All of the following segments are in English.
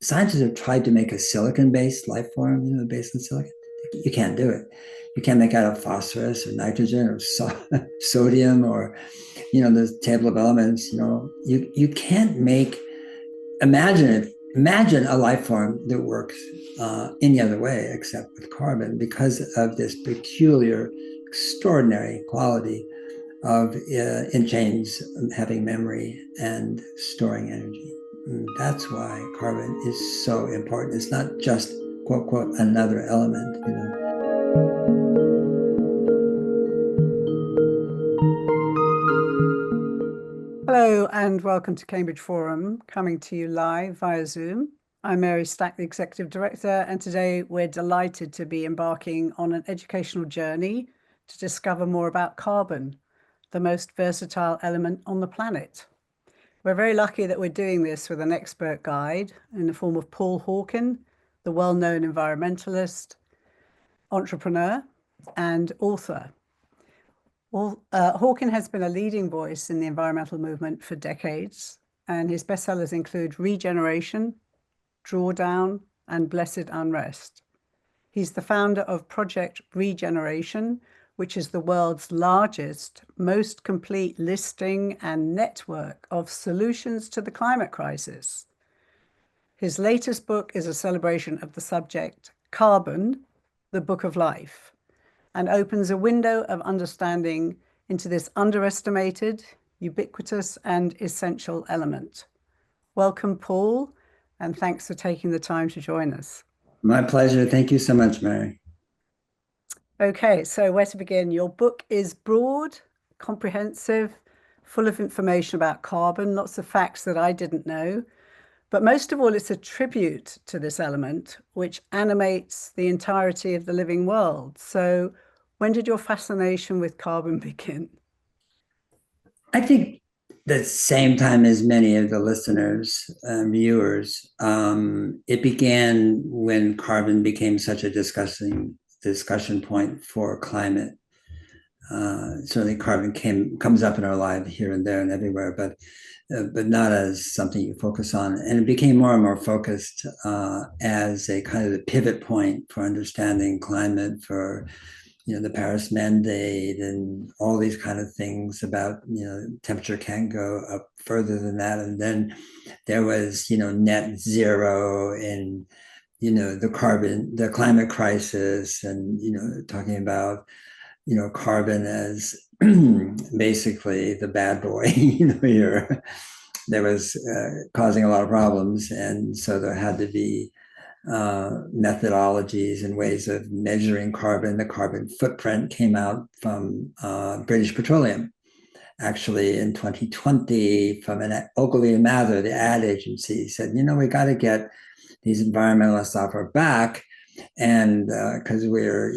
scientists have tried to make a silicon-based life form, based on silicon. You can't do it. You can't make out of phosphorus or nitrogen or sodium or, the table of elements. You can't imagine a life form that works any other way except with carbon because of this peculiar, extraordinary quality of in chains having memory and storing energy. And that's why carbon is so important. It's not just quote, quote, another element. Hello and welcome to Cambridge Forum, coming to you live via Zoom. I'm Mary Stack, the Executive Director, and today we're delighted to be embarking on an educational journey to discover more about carbon, the most versatile element on the planet. We're very lucky that we're doing this with an expert guide in the form of Paul Hawken, the well-known environmentalist, entrepreneur, and author. Well, Hawken has been a leading voice in the environmental movement for decades, and his bestsellers include Regeneration, Drawdown, and Blessed Unrest. He's the founder of Project Regeneration, which is the world's largest, most complete listing and network of solutions to the climate crisis. His latest book is a celebration of the subject Carbon, the Book of Life, and opens a window of understanding into this underestimated, ubiquitous, and essential element. Welcome, Paul, and thanks for taking the time to join us. My pleasure. Thank you so much, Mary. Okay, so where to begin? Your book is broad, comprehensive, full of information about carbon, lots of facts that I didn't know. But most of all, it's a tribute to this element, which animates the entirety of the living world. So when did your fascination with carbon begin? I think the same time as many of the listeners, viewers, it began when carbon became such a discussion point for climate. Certainly carbon comes up in our lives here and there and everywhere, but not as something you focus on. And it became more and more focused as a kind of the pivot point for understanding climate, for the Paris Mandate and all these kind of things about, temperature can't go up further than that. And then there was, net zero and, the climate crisis and, talking about, carbon as basically the bad boy, here that was causing a lot of problems. And so there had to be methodologies and ways of measuring carbon. The carbon footprint came out from British Petroleum, actually in 2020, from an Ogilvy and Mather, the ad agency, said, we got to get these environmentalists off our back. And because we're,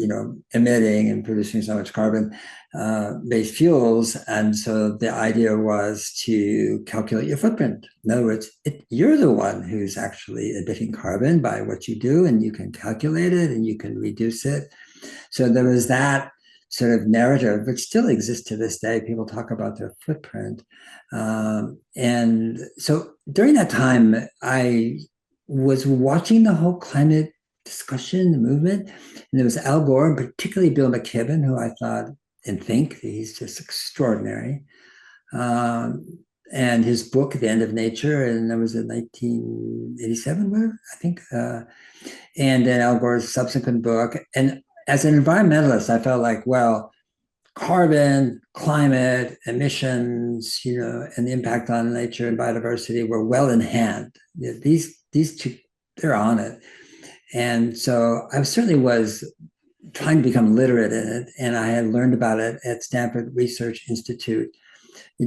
emitting and producing so much carbon-based fuels. And so the idea was to calculate your footprint. In other words, you're the one who's actually emitting carbon by what you do, and you can calculate it and you can reduce it. So there was that sort of narrative, which still exists to this day. People talk about their footprint. And so during that time, I was watching the whole climate discussion, the movement. And there was Al Gore, and particularly Bill McKibben, who I thought and think he's just extraordinary. And his book, The End of Nature, and that was in 1987, whatever, I think. And then Al Gore's subsequent book. And as an environmentalist, I felt like, well, carbon, climate, emissions, and the impact on nature and biodiversity were well in hand. These two, they're on it. And so I certainly was trying to become literate in it. And I had learned about it at Stanford Research Institute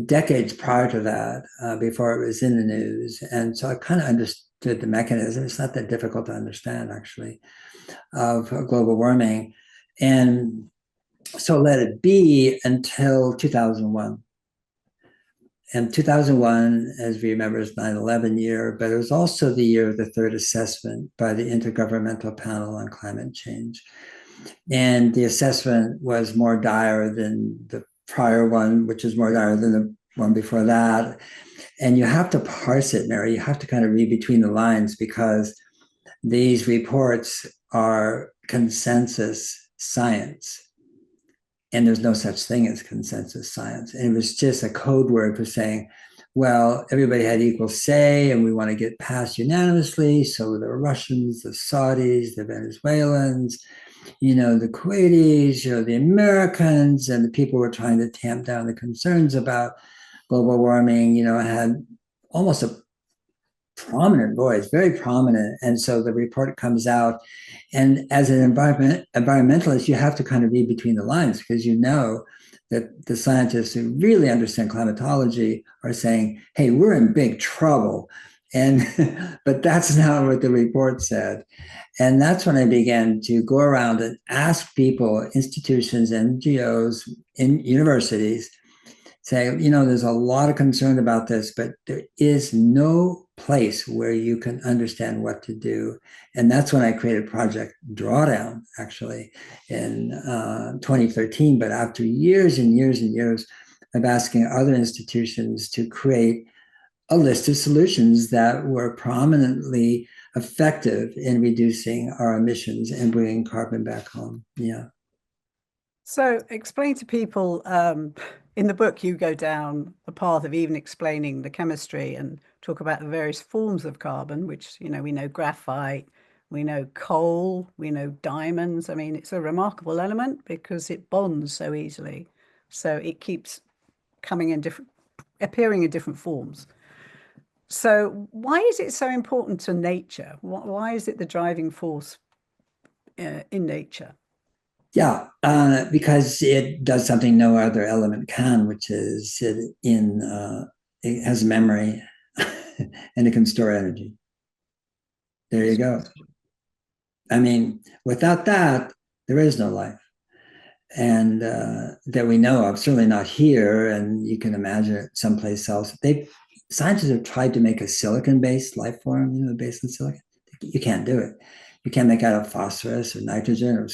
decades prior to that, before it was in the news. And so I kind of understood the mechanism. It's not that difficult to understand, actually, of global warming. And so let it be until 2001. And 2001, as we remember, is 9/11 year, but it was also the year of the third assessment by the Intergovernmental Panel on Climate Change. And the assessment was more dire than the prior one, which is more dire than the one before that. And you have to parse it, Mary. You have to kind of read between the lines because these reports are consensus science. And there's no such thing as consensus science. And it was just a code word for saying, well, everybody had equal say, and we want to get passed unanimously. So the Russians, the Saudis, the Venezuelans, the Kuwaitis, the Americans, and the people who were trying to tamp down the concerns about global warming, had almost a prominent voice, very prominent. And so the report comes out. And as an environmentalist, you have to kind of read between the lines because you know that the scientists who really understand climatology are saying, hey, we're in big trouble. And but that's not what the report said. And that's when I began to go around and ask people, institutions, NGOs, in universities, say, there's a lot of concern about this, but there is no place where you can understand what to do. And that's when I created Project Drawdown, actually, in 2013. But after years and years and years of asking other institutions to create a list of solutions that were prominently effective in reducing our emissions and bringing carbon back home. Yeah. So explain to people, in the book, you go down the path of even explaining the chemistry and talk about the various forms of carbon, which, we know graphite, we know coal, we know diamonds. I mean, it's a remarkable element because it bonds so easily. So it keeps appearing in different forms. So why is it so important to nature? Why is it the driving force in nature? Yeah, because it does something no other element can, which is it has memory and it can store energy. There you go. I mean, without that, there is no life. And that we know of, certainly not here. And you can imagine it someplace else. Scientists have tried to make a silicon-based life form, based on silicon. You can't do it. You can't make out of phosphorus or nitrogen or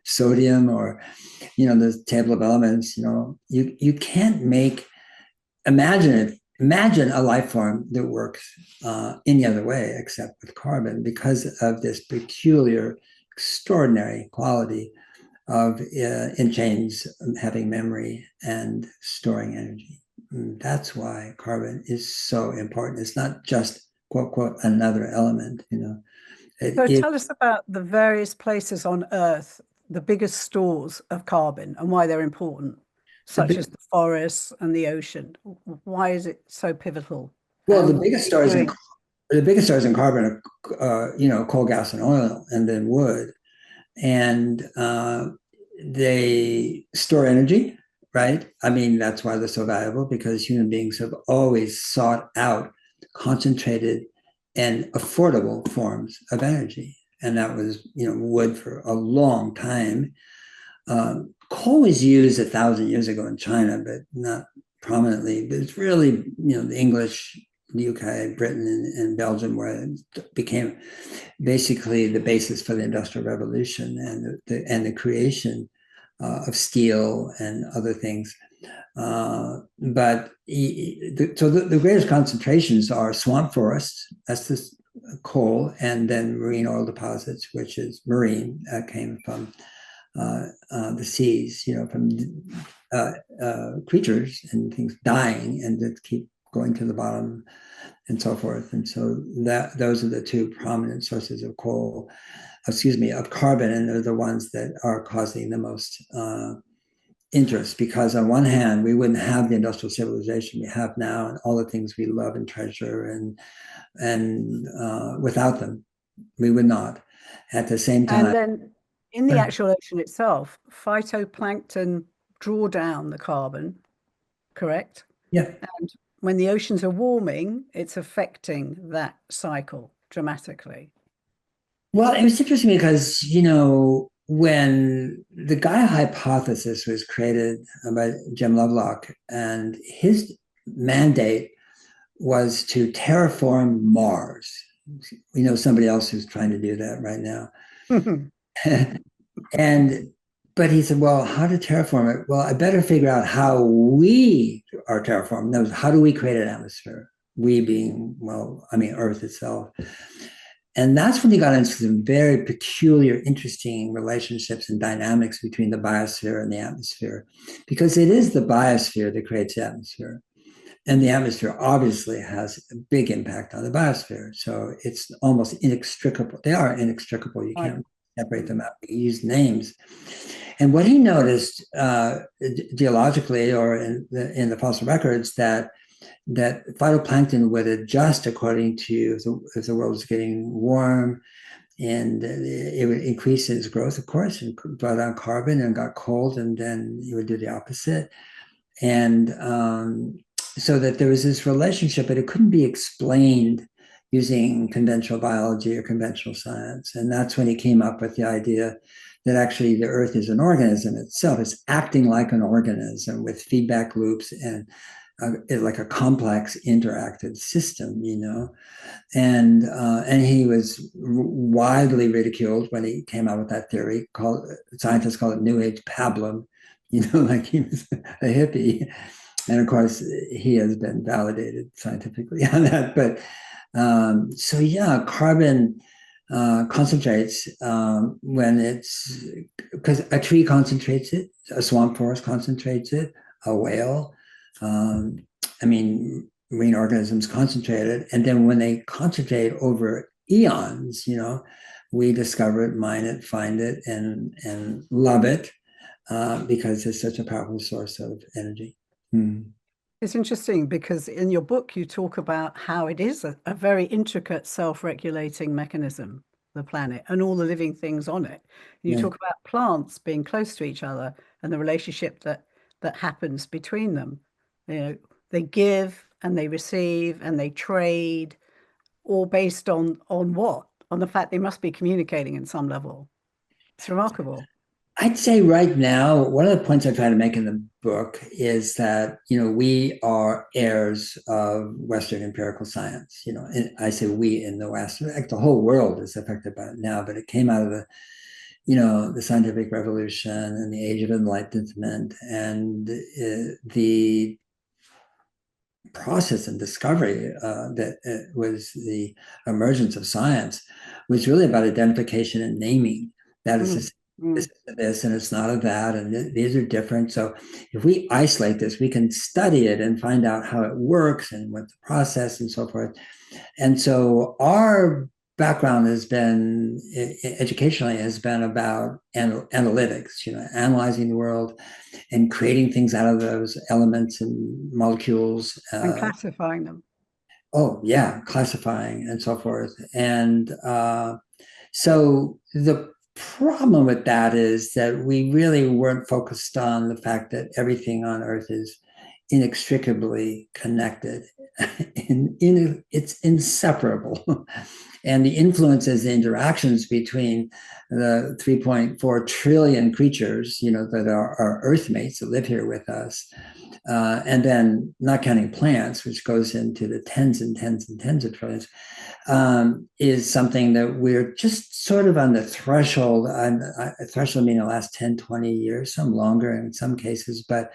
sodium or, the table of elements. You can't imagine a life form that works any other way except with carbon because of this peculiar, extraordinary quality of in chains having memory and storing energy. That's why carbon is so important. It's not just quote, quote, another element, So tell us about the various places on Earth, the biggest stores of carbon and why they're important, such as the forests and the ocean. Why is it so pivotal? Well, the biggest stores in carbon are, coal, gas, and oil, and then wood. And they store energy, right? I mean, that's why they're so valuable because human beings have always sought out concentrated and affordable forms of energy. And that was, wood for a long time. Coal was used 1,000 years ago in China, but not prominently. But it's really, the English, the UK, Britain, and Belgium, where it became basically the basis for the Industrial Revolution and the creation of steel and other things. So the greatest concentrations are swamp forests, that's this coal, and then marine oil deposits, which is marine, came from the seas, from creatures and things dying and that keep going to the bottom and so forth. And so those are the two prominent sources of of carbon, and they're the ones that are causing the most interest, because on one hand, we wouldn't have the industrial civilization we have now and all the things we love and treasure, and without them, we would not. At the same time, and then in the actual ocean itself, phytoplankton draw down the carbon, correct? Yeah. And when the oceans are warming, it's affecting that cycle dramatically. Well, it was interesting because, when the Gaia hypothesis was created by Jim Lovelock, and his mandate was to terraform Mars. We know somebody else who's trying to do that right now. And but he said, well, how to terraform it? Well, I better figure out how we are terraformed. In other words, how do we create an atmosphere? We being, well, I mean, Earth itself. And that's when he got into some very peculiar, interesting relationships and dynamics between the biosphere and the atmosphere, because it is the biosphere that creates the atmosphere. And the atmosphere obviously has a big impact on the biosphere. So it's almost inextricable. They are inextricable. You Right. can't separate them out. You use names. And what he noticed geologically or in the fossil records that phytoplankton would adjust according to if the world was getting warm, and it would increase its growth, of course, and draw down carbon, and got cold, and then it would do the opposite. And so that there was this relationship, but it couldn't be explained using conventional biology or conventional science. And that's when he came up with the idea that actually the Earth is an organism itself. It's acting like an organism with feedback loops and like a complex interactive system, you know. And he was widely ridiculed when he came out with that theory. Called scientists call it New Age pablum, you know, like he was a hippie. And of course, he has been validated scientifically on that. But so yeah, carbon concentrates when it's because a tree concentrates it, a swamp forest concentrates it, a whale. Um, I mean, marine organisms concentrate it, and then when they concentrate over eons, you know, we discover it, mine it, find it, and love it because it's such a powerful source of energy. Hmm. It's interesting because in your book, you talk about how it is a very intricate self-regulating mechanism, the planet, and all the living things on it. And you Yeah. talk about plants being close to each other and the relationship that happens between them. You know, they give and they receive and they trade, all based on what? On the fact they must be communicating in some level. It's remarkable. I'd say right now, one of the points I try to make in the book is that, you know, we are heirs of Western empirical science. You know, and I say we in the West, like the whole world is affected by it now, but it came out of the, you know, the scientific revolution and the age of enlightenment and the process and discovery that was the emergence of science was really about identification and naming. That is Mm, this mm. is this and it's not of that, and these are different. So if we isolate this, we can study it and find out how it works and what the process and so forth. And so our background has been educationally has been about analytics, you know, analyzing the world and creating things out of those elements and molecules. And classifying them. Oh yeah, classifying and so forth. And so the problem with that is that we really weren't focused on the fact that everything on Earth is inextricably connected. It's inseparable. And the influences, the interactions between the 3.4 trillion creatures, you know, that are our Earth mates that live here with us, and then not counting plants, which goes into the tens and tens and tens of trillions, is something that we're just sort of on the threshold. Threshold meaning the last 10, 20 years, some longer in some cases, but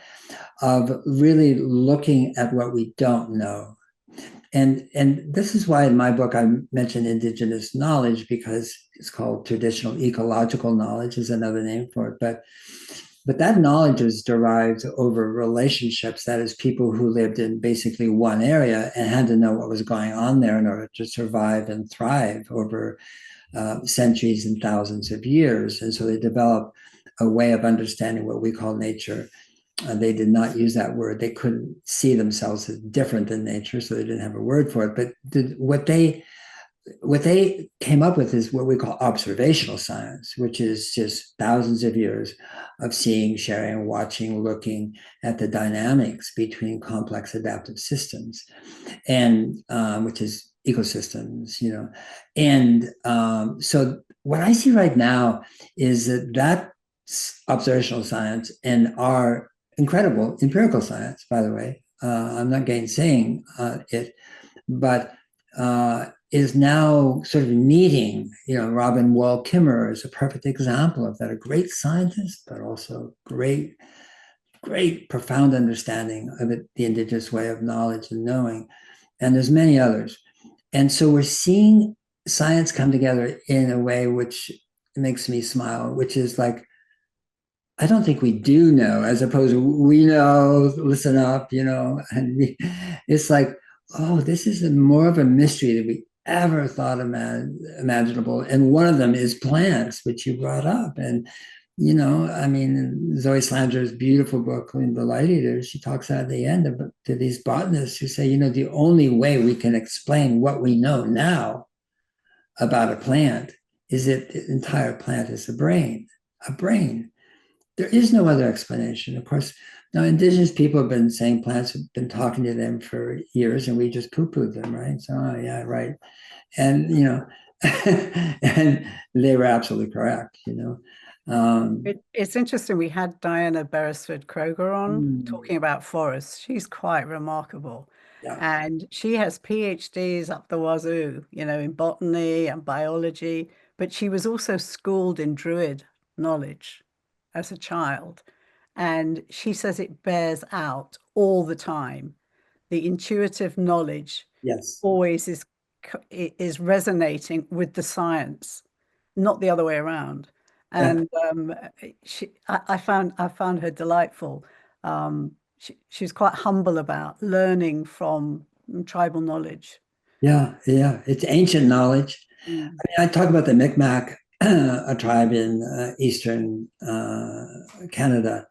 of really looking at what we don't know. And this is why in my book I mentioned indigenous knowledge, because it's called traditional ecological knowledge is another name for it. But that knowledge is derived over relationships. That is, people who lived in basically one area and had to know what was going on there in order to survive and thrive over centuries and thousands of years. And so they develop a way of understanding what we call nature. They did not use that word. They couldn't see themselves as different than nature, so they didn't have a word for it. But what they came up with is what we call observational science, which is just thousands of years of seeing, sharing, watching, looking at the dynamics between complex adaptive systems, and which is ecosystems, you know. And so what I see right now is that observational science and our incredible empirical science, by the way, I'm not gainsaying it, but is now sort of meeting, Robin Wall Kimmerer is a perfect example of that, a great scientist, but also great, profound understanding of it, the indigenous way of knowledge and knowing. And there's many others. And so we're seeing science come together in a way which makes me smile, which is like, I don't think we do know, as opposed to we know, listen up, it's like, oh, this is more of a mystery than we ever thought imaginable. And one of them is plants, which you brought up. And, I mean, Zoe Slanger's beautiful book, The Light Eaters, she talks at the end to these botanists who say, the only way we can explain what we know now about a plant is that the entire plant is a brain. There is no other explanation. Of course, now indigenous people have been saying plants have been talking to them for years, and we just poo-pooed them, right? So, oh, yeah, right. And, and they were absolutely correct, It's interesting. We had Diana Beresford Kroger on talking about forests. She's quite remarkable. Yeah. And she has PhDs up the wazoo, in botany and biology, but she was also schooled in Druid knowledge as a child. And she says it bears out all the time. The intuitive knowledge Yes. always is resonating with the science, not the other way around. Yeah. And I found her delightful. She was quite humble about learning from tribal knowledge. Yeah. Yeah. It's ancient knowledge. Mm. I mean, I talk about the Mi'kmaq, a tribe in eastern Canada,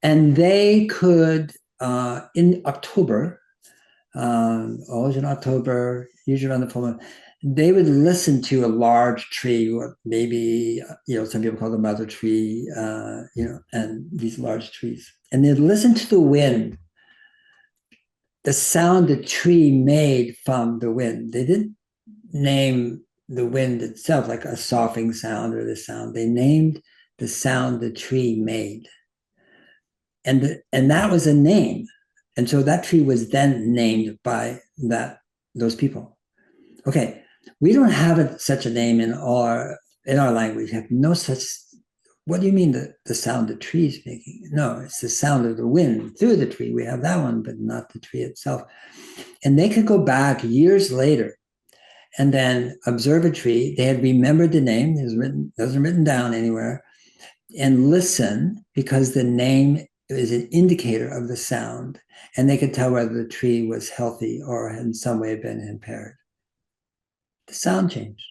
and they could, in October, always in October, usually around the full moon, they would listen to a large tree, or maybe, some people call the mother tree, and these large trees. And they'd listen to the wind, the sound the tree made from the wind. They didn't name the wind itself like a soughing sound or the sound. They named the sound the tree made. And that was a name. And so that tree was then named by those people. Okay, we don't have such a name in our language. We have no such. What do you mean the sound the tree is making? No, it's the sound of the wind through the tree. We have that one, but not the tree itself. And they could go back years later and then observe a tree. They had remembered the name. It wasn't written down anywhere. And listen, because the name is an indicator of the sound, and they could tell whether the tree was healthy or in some way been impaired. The sound changed.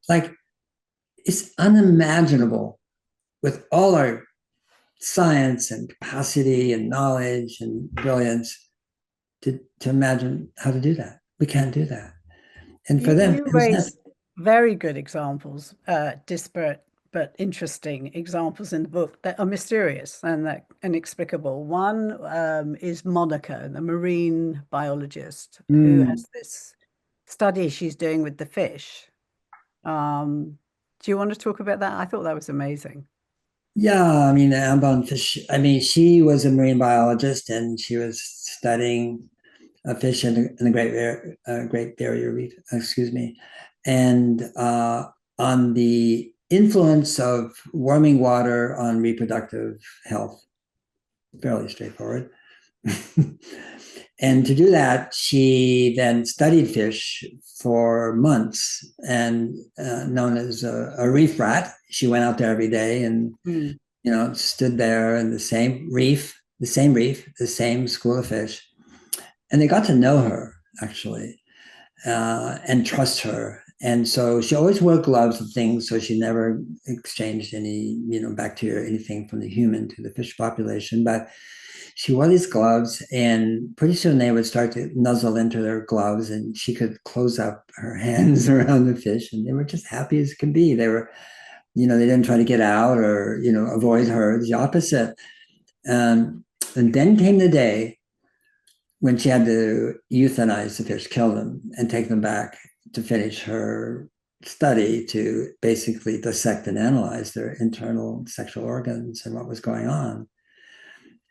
Like, it's unimaginable with all our science and capacity and knowledge and brilliance to imagine how to do that. We can't do that. And for them, You raise very good examples, disparate but interesting examples in the book that are mysterious and that inexplicable. One is Monica, the marine biologist, who has this study she's doing with the fish. Do you want to talk about that? I thought that was amazing. Yeah, I mean, Ambon fish. I mean, she was a marine biologist, and she was studying a fish in the Great Barrier Reef. Excuse me, and on the influence of warming water on reproductive health. Fairly straightforward. And to do that, she then studied fish for months, and known as a reef rat. She went out there every day and stood there in the same reef, the same school of fish, and they got to know her actually, and trust her. And so she always wore gloves and things, so she never exchanged any, bacteria or anything from the human to the fish population. But she wore these gloves, and pretty soon they would start to nuzzle into their gloves, and she could close up her hands around the fish, and they were just happy as can be. They were, they didn't try to get out or, avoid her, the opposite. And then came the day when she had to euthanize the fish, kill them, and take them back to finish her study to basically dissect and analyze their internal sexual organs and what was going on.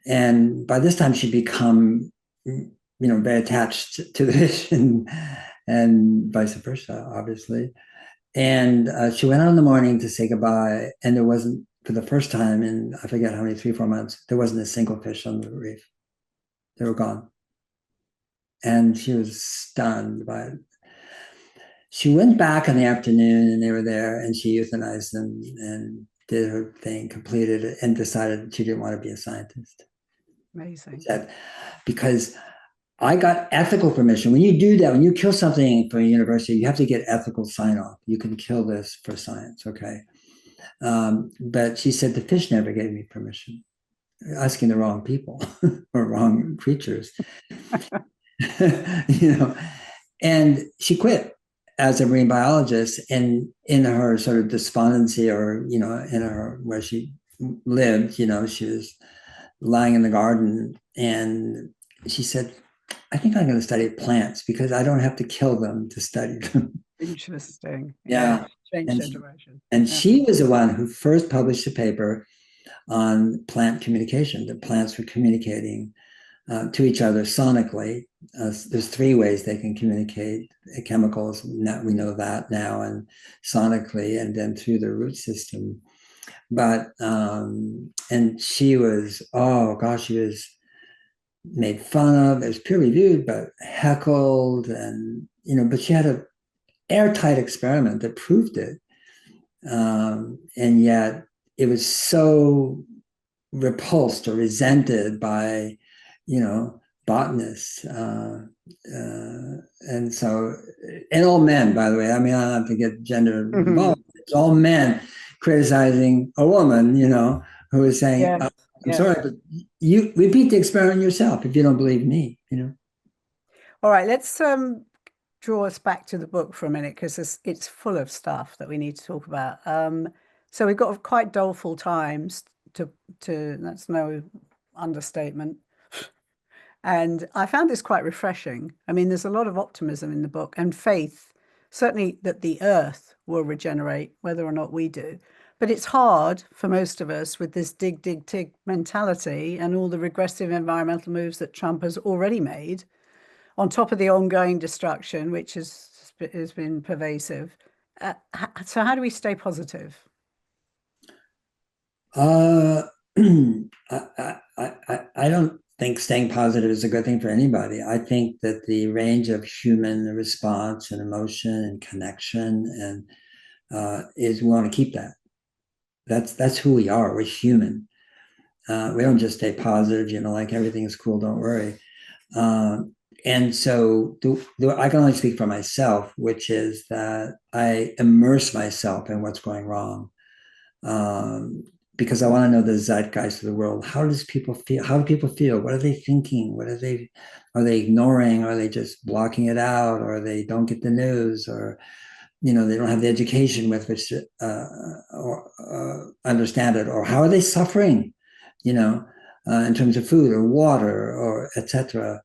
And by this time, she'd become, very attached to the fish, and vice versa, obviously. And she went out in the morning to say goodbye, and there wasn't, for the first time in I forget how many, 3 4 months, there wasn't a single fish on the reef. They were gone, and she was stunned by it. She went back in the afternoon, and they were there, and she euthanized them and did her thing, completed it, and decided she didn't want to be a scientist. Amazing. Said, because I got ethical permission. When you do that, when you kill something for a university, you have to get ethical sign off. You can kill this for science, okay? But she said the fish never gave me permission. Asking the wrong people or wrong creatures, And she quit as a marine biologist, and in her sort of despondency, or in her where she lived, she was lying in the garden, and she said, I think I'm going to study plants because I don't have to kill them to study them. Interesting. Yeah. Change their direction. And she was the one who first published a paper on plant communication, that plants were communicating to each other sonically. There's 3 ways they can communicate: chemicals, we know that now, and sonically, and then through the root system. But and she was, oh gosh, she was made fun of. It was peer reviewed, but heckled, and but she had an airtight experiment that proved it, and yet it was so repulsed or resented by botanists, and so, and all men, by the way. I mean, I don't have to get gender involved. It's all men criticizing a woman, who is saying, I'm sorry, but you repeat the experiment yourself if you don't believe me, All right, let's draw us back to the book for a minute, because it's full of stuff that we need to talk about. So we've got quite doleful times to that's no understatement. And I found this quite refreshing. I mean, there's a lot of optimism in the book and faith, certainly that the earth will regenerate, whether or not we do. But it's hard for most of us with this dig, dig, dig mentality and all the regressive environmental moves that Trump has already made, on top of the ongoing destruction, which has been pervasive. So how do we stay positive? I don't think staying positive is a good thing for anybody. I think that the range of human response and emotion and connection is, we want to keep that. That's who we are. We're human. We don't just stay positive, like everything is cool, don't worry. And so I can only speak for myself, which is that I immerse myself in what's going wrong. Because I want to know the zeitgeist of the world. How do people feel? What are they thinking? Are they ignoring? Are they just blocking it out? Or they don't get the news? Or, they don't have the education with which to understand it? Or how are they suffering, in terms of food or water or etc.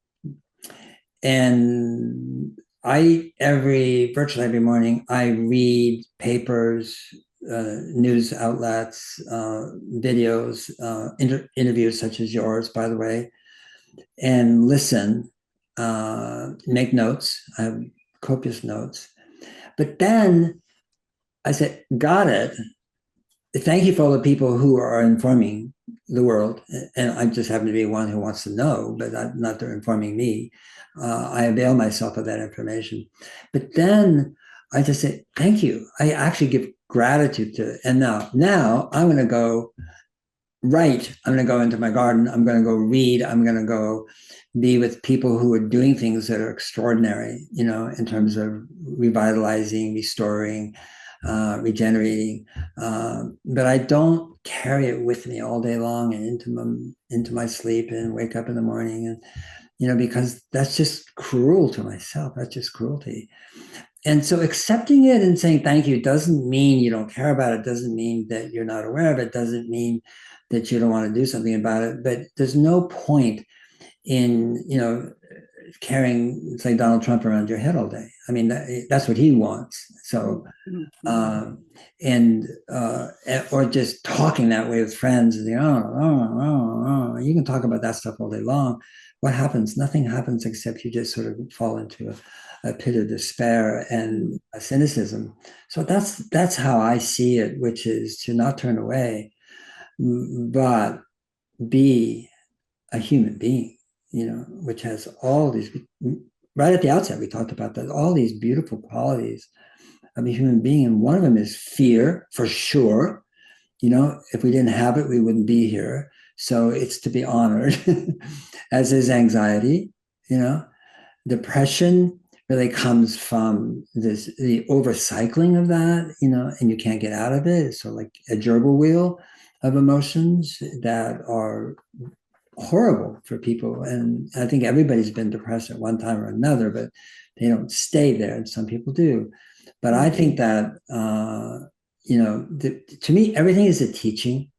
And virtually every morning, I read papers, news outlets, videos, interviews such as yours, by the way, and listen, make notes. I have copious notes. But then I said, got it. Thank you for all the people who are informing the world. And I just happen to be one who wants to know, but not they're informing me. I avail myself of that information. But then I just say, thank you. I actually give gratitude to it. And now I'm going to go write. I'm going to go into my garden. I'm going to go read. I'm going to go be with people who are doing things that are extraordinary, in terms of revitalizing, restoring, regenerating. But I don't carry it with me all day long and into my sleep and wake up in the morning, and because that's just cruel to myself. That's just cruelty. And so accepting it and saying thank you doesn't mean you don't care about it, doesn't mean that you're not aware of it, doesn't mean that you don't want to do something about it. But there's no point in carrying, say, Donald Trump around your head all day. I mean, that's what he wants. So, or just talking that way with friends, and you can talk about that stuff all day long. What happens? Nothing happens except you just sort of fall into a pit of despair and a cynicism. So that's how I see it, which is to not turn away, but be a human being, which has all these, right at the outset, we talked about that, all these beautiful qualities of a human being. And one of them is fear, for sure. If we didn't have it, we wouldn't be here. So it's to be honored, as is anxiety. Depression really comes from the overcycling of that, and you can't get out of it. It's sort of like a gerbil wheel of emotions that are horrible for people. And I think everybody's been depressed at one time or another, but they don't stay there. And some people do. But I think that, to me, everything is a teaching.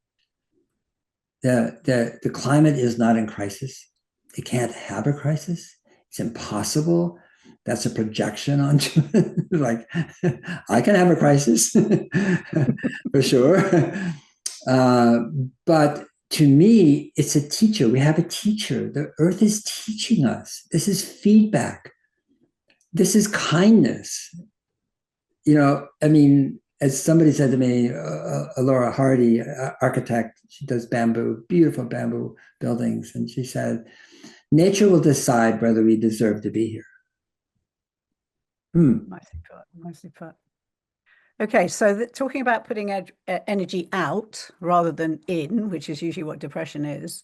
The climate is not in crisis. It can't have a crisis. It's impossible. That's a projection onto it. Like, I can have a crisis for sure. But to me, it's a teacher. We have a teacher. The earth is teaching us. This is feedback. This is kindness. I mean, as somebody said to me, Laura Hardy, architect, she does beautiful bamboo buildings. And she said, nature will decide whether we deserve to be here. Nicely put. Okay, so talking about putting energy out rather than in, which is usually what depression is,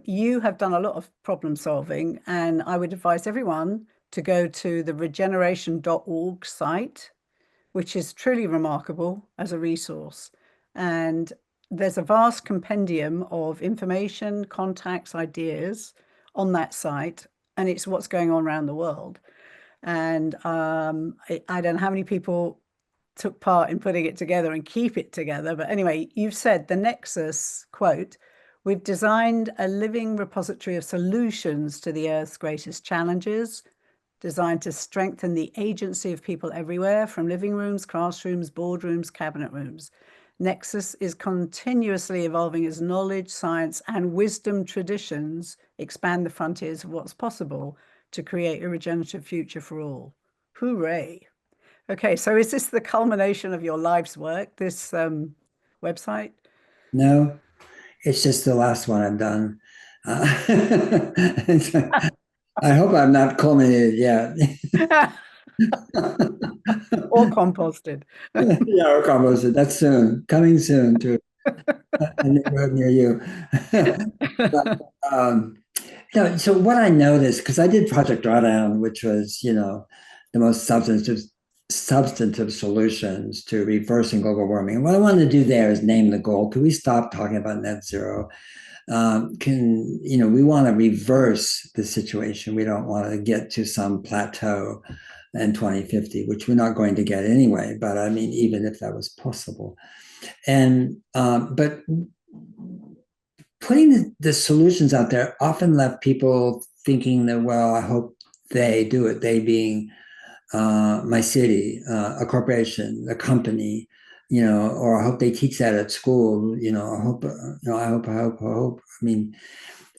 you have done a lot of problem solving, and I would advise everyone to go to the regeneration.org site, which is truly remarkable as a resource. And there's a vast compendium of information, contacts, ideas on that site, and it's what's going on around the world. And I don't know how many people took part in putting it together and keep it together. But anyway, you've said the Nexus, quote, "We've designed a living repository of solutions to the Earth's greatest challenges, designed to strengthen the agency of people everywhere, from living rooms, classrooms, boardrooms, cabinet rooms. Nexus is continuously evolving as knowledge, science, and wisdom traditions expand the frontiers of what's possible to create a regenerative future for all." Hooray. Okay, so is this the culmination of your life's work, this website? No, it's just the last one I've done. I hope I'm not culminated yet. Or composted. Yeah, or composted. That's soon, coming soon to a neighborhood near you. But, so what I noticed, because I did Project Drawdown, which was, the most substantive solutions to reversing global warming. And what I wanted to do there is name the goal. Could we stop talking about net zero? We want to reverse the situation. We don't want to get to some plateau in 2050, which we're not going to get anyway. But I mean, even if that was possible. And but putting the solutions out there often left people thinking that, well, I hope they do it. They being my city, a corporation, a company, or I hope they teach that at school. I hope. I mean,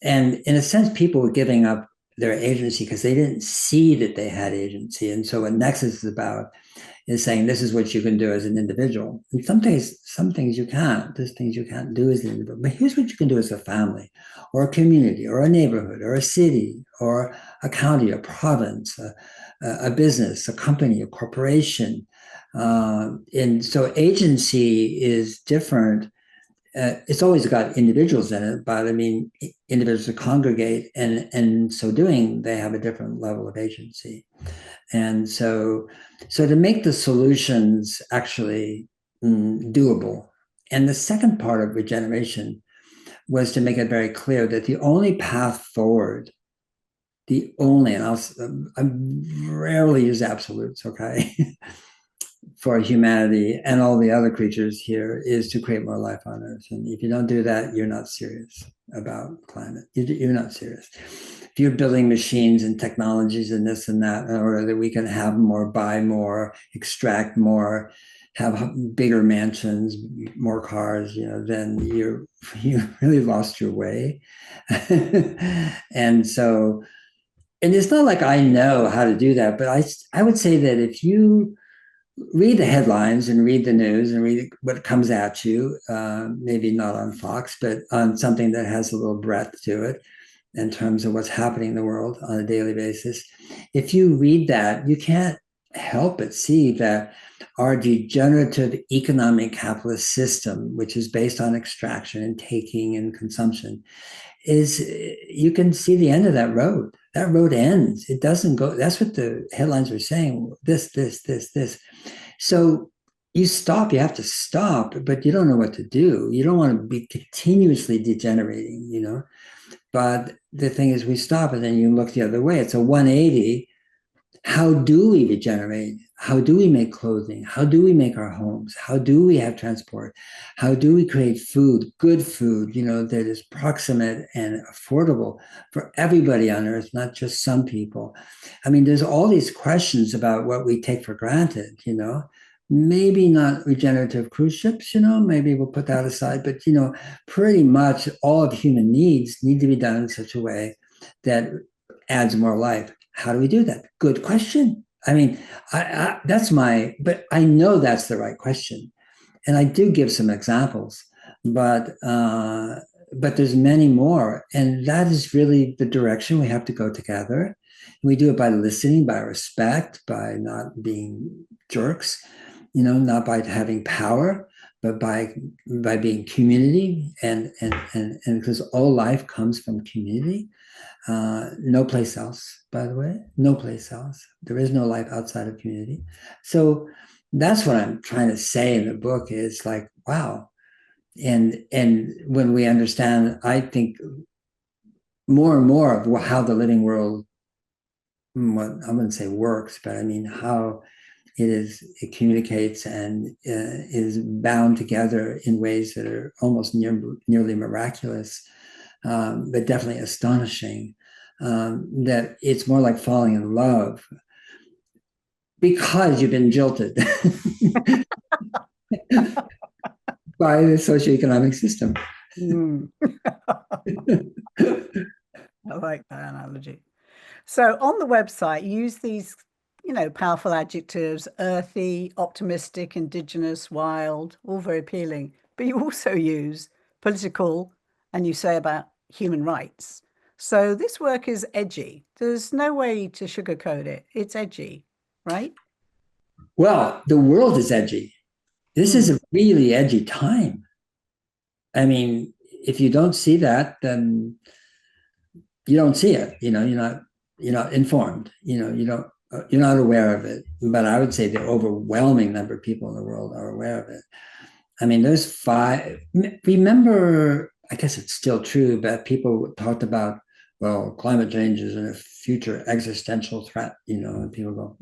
and in a sense, people were giving up their agency because they didn't see that they had agency. And so what Nexus is about is saying this is what you can do as an individual. And some things you can't. There's things you can't do as an individual. But here's what you can do as a family, or a community, or a neighborhood, or a city, or a county, a province, a business, a company, a corporation. And so agency is different. It's always got individuals in it, but I mean, individuals that congregate, and so doing, they have a different level of agency. And so to make the solutions actually doable. And the second part of regeneration was to make it very clear that the only path forward, and I rarely use absolutes, okay, for humanity and all the other creatures here, is to create more life on Earth. And if you don't do that, you're not serious about climate. You're not serious. if you're building machines and technologies and this and that in order that we can have more, buy more, extract more, have bigger mansions, more cars, then you really lost your way. And so, and it's not like I know how to do that, but I would say that if you read the headlines and read the news and read what comes at you, maybe not on Fox, but on something that has a little breadth to it in terms of what's happening in the world on a daily basis. If you read that, you can't help but see that our degenerative economic capitalist system, which is based on extraction and taking and consumption, is, you can see the end of that road. That road ends. It doesn't go. That's what the headlines are saying. This. So you stop. You have to stop, but you don't know what to do. You don't want to be continuously degenerating. But the thing is, we stop and then you look the other way. It's a 180. How do we regenerate? How do we make clothing? How do we make our homes? How do we have transport? How do we create food, good food, that is proximate and affordable for everybody on earth, not just some people? I mean, there's all these questions about what we take for granted, maybe not regenerative cruise ships, maybe we'll put that aside, but, pretty much all of human needs need to be done in such a way that adds more life. How do we do that? Good question. I mean, but I know that's the right question. And I do give some examples, but there's many more. And that is really the direction we have to go together. We do it by listening, by respect, by not being jerks, not by having power, but by being community, and because all life comes from community. No place else, by the way, no place else. There is no life outside of community. So that's what I'm trying to say in the book, is like, wow. And when we understand, I think, more and more of how the living world, what I wouldn't say works, but I mean how it communicates and is bound together in ways that are almost nearly miraculous, but definitely astonishing, that it's more like falling in love because you've been jilted by the socioeconomic system. I like that analogy. So on the website, use these, powerful adjectives: earthy, optimistic, indigenous, wild, all very appealing. But you also use political, and you say about human rights. So this work is edgy. There's no way to sugarcoat it. It's edgy, right? Well, the world is edgy. This is a really edgy time. I mean, if you don't see that, then you don't see it. You're not informed. You're not aware of it. But I would say the overwhelming number of people in the world are aware of it. I mean, remember, I guess it's still true, but people talked about, well, climate change is a future existential threat, and people go,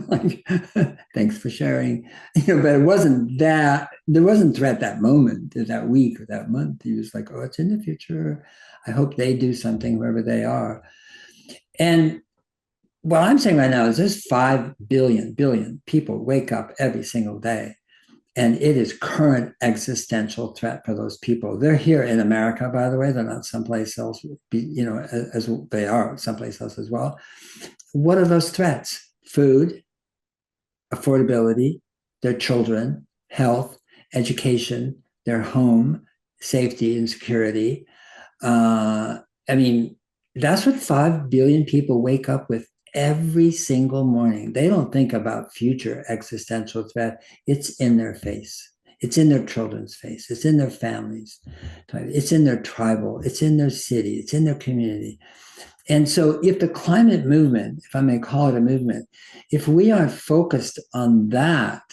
like, thanks for sharing. But it wasn't that, there wasn't threat that moment, or that week, or that month. He was like, oh, it's in the future. I hope they do something wherever they are. And what I'm saying right now is there's 5 billion people wake up every single day. And it is current existential threat for those people. They're here in America, by the way. They're not someplace else, as they are someplace else as well. What are those threats? Food, affordability, their children, health, education, their home, safety and security. I mean, that's what 5 billion people wake up with every single morning. They don't think about future existential threat. It's in their face. It's in their children's face. It's in their families. It's in their tribal. It's in their city. It's in their community. And so if the climate movement, if I may call it a movement, if we aren't focused on that,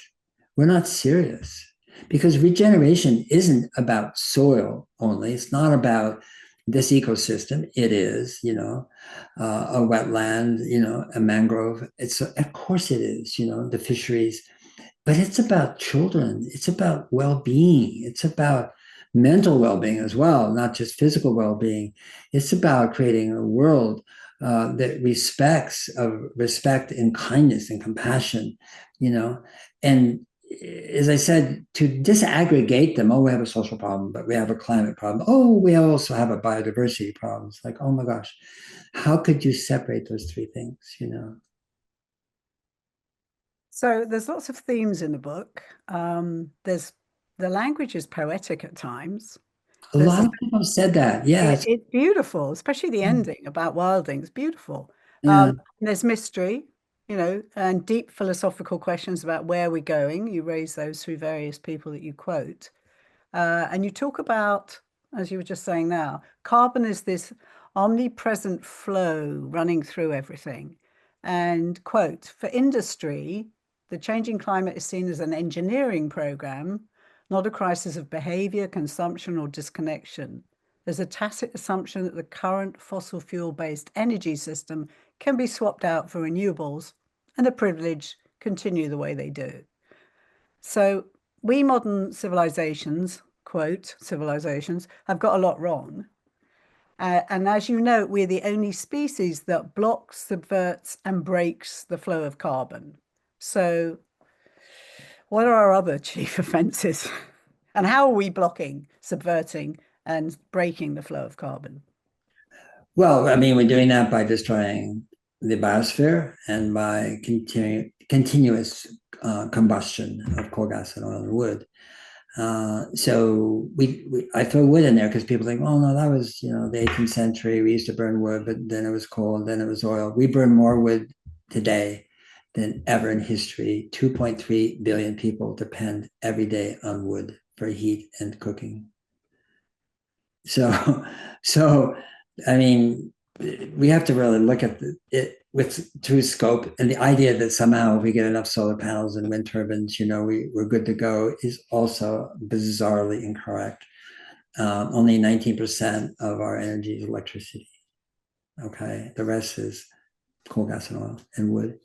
we're not serious. Because regeneration isn't about soil only. It's not about this ecosystem. It is, a wetland, a mangrove. Of course it is, the fisheries, but it's about children. It's about well-being. It's about mental well-being as well, not just physical well-being. It's about creating a world that respect and kindness and compassion, and as I said, to disaggregate them, oh, we have a social problem, but we have a climate problem. Oh, we also have a biodiversity problem. It's like, oh my gosh, how could you separate those three things, So there's lots of themes in the book. There's the language is poetic at times. A There's lot of people have said that. Yeah. it's beautiful, especially the ending about wildings. Beautiful. Yeah. There's mystery, and deep philosophical questions about where we're going. You raise those through various people that you quote. And you talk about, as you were just saying now, carbon is this omnipresent flow running through everything. And quote, for industry, the changing climate is seen as an engineering program, not a crisis of behavior, consumption, or disconnection. There's a tacit assumption that the current fossil fuel-based energy system can be swapped out for renewables and the privileged continue the way they do. So we modern civilizations, quote, civilizations, have got a lot wrong. And as you know, we're the only species that blocks, subverts, and breaks the flow of carbon. So what are our other chief offences? And how are we blocking, subverting, and breaking the flow of carbon? Well, I mean, we're doing that by destroying the biosphere and by continuous combustion of coal, gas, and oil and wood. So I throw wood in there because people think, oh no, that was the 18th century. We used to burn wood, but then it was coal, then it was oil. We burn more wood today than ever in history. 2.3 billion people depend every day on wood for heat and cooking. So I mean, we have to really look at it with true scope, and the idea that somehow if we get enough solar panels and wind turbines, we're good to go is also bizarrely incorrect. Only 19% of our energy is electricity. Okay, the rest is coal, gas, and oil and wood,